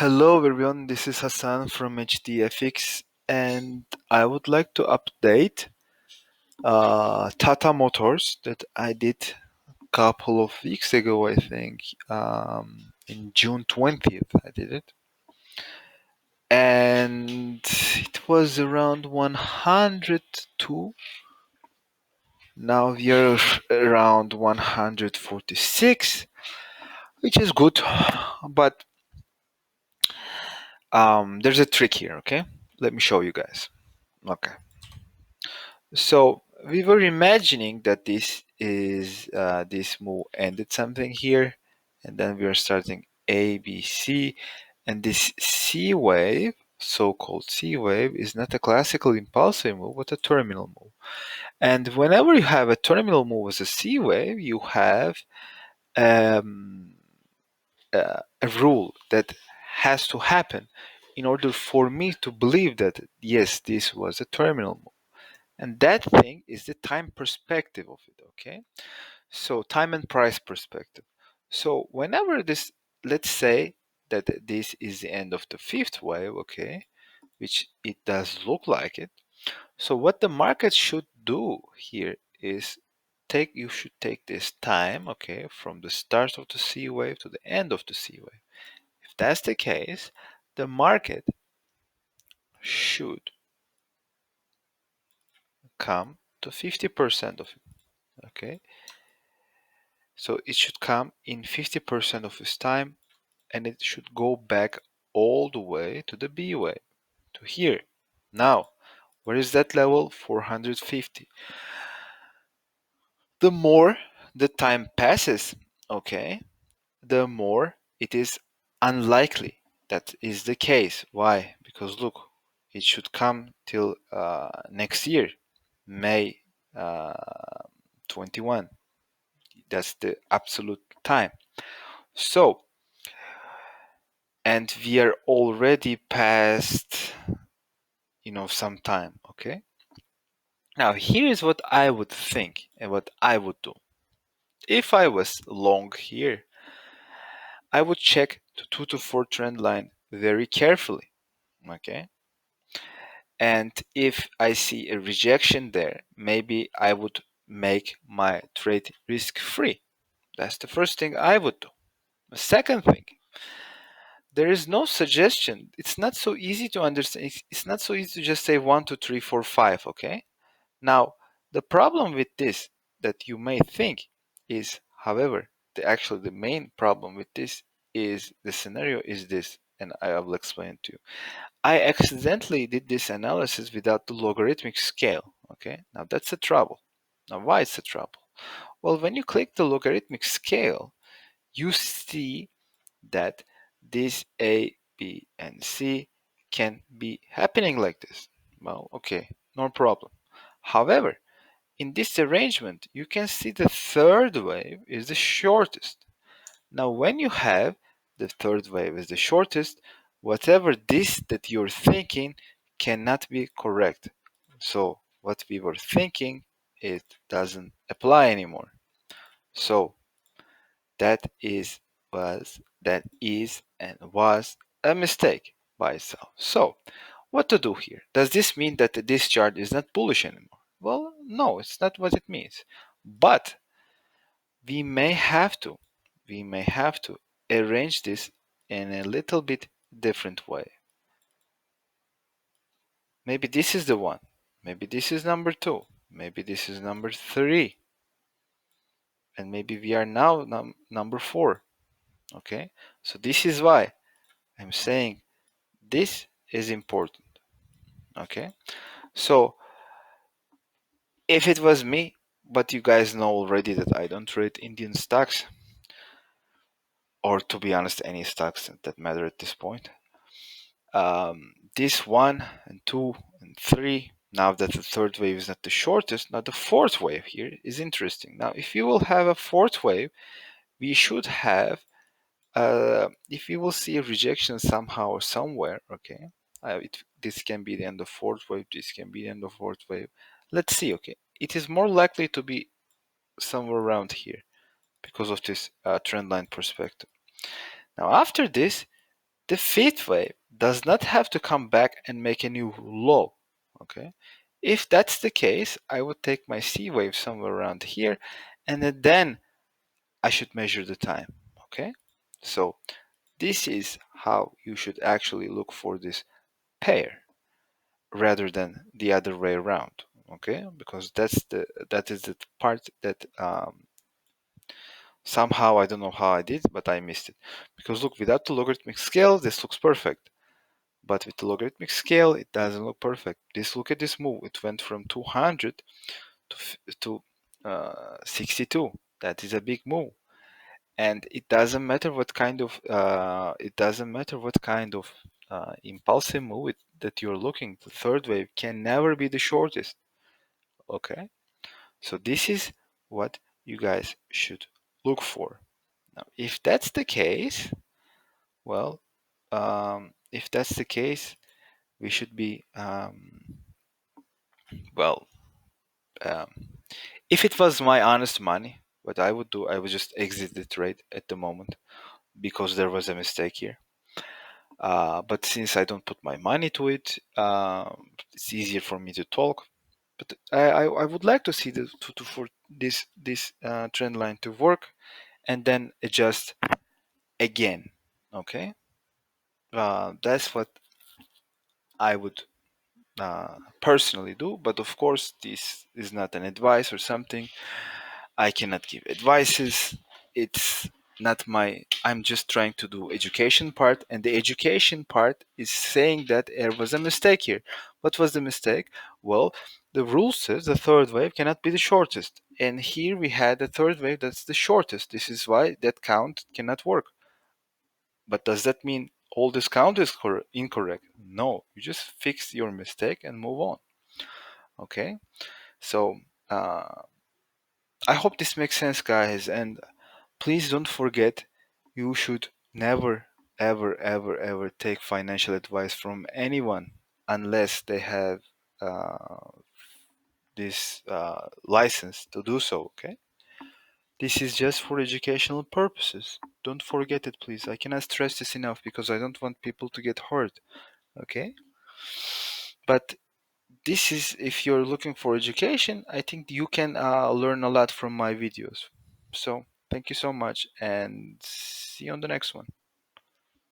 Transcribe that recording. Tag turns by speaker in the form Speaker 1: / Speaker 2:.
Speaker 1: Hello everyone, this is Hassan from HDFX and I would like to update Tata Motors that I did a couple of weeks ago, I think, in June 20th I did it. And it was around 102. Now we are around 146, which is good, but there's a trick here, okay? Let me show you guys. Okay. So we were imagining that this move ended something here, and then we are starting A, B, C, and this C wave, so-called C wave, is not a classical impulsive move, but a terminal move. And whenever you have a terminal move as a C wave, you have um, a rule that has to happen in order for me to believe that yes, this was a terminal move. And that thing is the time perspective of it, okay? So time and price perspective. So whenever this, let's say that this is the end of the fifth wave, okay, which it does look like it. So what the market should do here is you should take this time, okay, from the start of the C wave to the end of the C wave. If that's the case, the market should come to 50% of it, okay? So it should come in 50% of its time, and it should go back all the way to the B wave, to here. Now, where is that level? 450. The more the time passes, okay, the more it is unlikely that is the case. Why? Because look, it should come till next year, May 21. That's the absolute time. So, and we are already past, some time, okay? Now, here is what I would think and what I would do. If I was long here, I would check the 2 to 4 trend line very carefully, okay? And if I see a rejection there, maybe I would make my trade risk-free. That's the first thing I would do. The second thing, there is no suggestion. It's not so easy to understand. It's not so easy to just say 1, 2, 3, 4, 5, okay? Now, the problem with this that you may think is, however, the main problem with this is the scenario is this, and I will explain it to you. I accidentally did this analysis without the logarithmic scale, okay? Now that's a trouble. Now why is a trouble? Well, when you click the logarithmic scale, you see that this A, B, and C can be happening like this. Well, okay, no problem. However, in this arrangement, you can see the third wave is the shortest. Now, when you have the third wave is the shortest, whatever this that you're thinking cannot be correct. So, what we were thinking, it doesn't apply anymore. So, that is and was a mistake by itself. So, what to do here? Does this mean that this chart is not bullish anymore? Well, no, it's not what it means. But we may have to arrange this in a little bit different way. Maybe this is the one. Maybe this is number 2. Maybe this is number 3. And maybe we are now number 4. Okay? So this is why I'm saying this is important. Okay? So if it was me, but you guys know already that I don't trade Indian stocks, or to be honest, any stocks that matter at this point. This 1 and 2 and 3, now that the third wave is not the shortest, now the fourth wave here is interesting. Now, if you will have a fourth wave, we should have, if you will see a rejection somehow or somewhere, okay, this can be the end of fourth wave, this can be the end of fourth wave. Let's see, okay, it is more likely to be somewhere around here because of this trend line perspective. Now, after this, The fifth wave does not have to come back and make a new low. Okay, if that's the case, I would take my C wave somewhere around here, and then I should measure the time. Okay, so this is how you should actually look for this pair rather than the other way around. Okay, because that is the part that somehow I don't know how I did, but I missed it. Because look, without the logarithmic scale, this looks perfect. But with the logarithmic scale, it doesn't look perfect. Look at this move. It went from 200 to 62. That is a big move. And it doesn't matter what kind of impulsive move that you're looking. The third wave can never be the shortest. Okay, so this is what you guys should look for. Now, if that's the case, well, if that's the case, we should be well. Um, if it was my honest money, what I would do, I would just exit the trade at the moment because there was a mistake here. But since I don't put my money to it, it's easier for me to talk. But I would like to see for this trend line to work and then adjust again. Okay, that's what I would personally do. But of course, this is not an advice or something. I cannot give advices. It's not my. I'm just trying to do education part, and the education part is saying that there was a mistake here. What was the mistake? Well, the rule says the third wave cannot be the shortest, and here we had the third wave that's the shortest. This is why that count cannot work. But does that mean all this count is incorrect? No, you just fix your mistake and move on. Okay, so I hope this makes sense, guys, and please don't forget, you should never, ever, ever, ever take financial advice from anyone unless they have this license to do so, okay? This is just for educational purposes. Don't forget it, please. I cannot stress this enough because I don't want people to get hurt, okay? But this is, if you're looking for education, I think you can learn a lot from my videos. So, thank you so much and see you on the next one.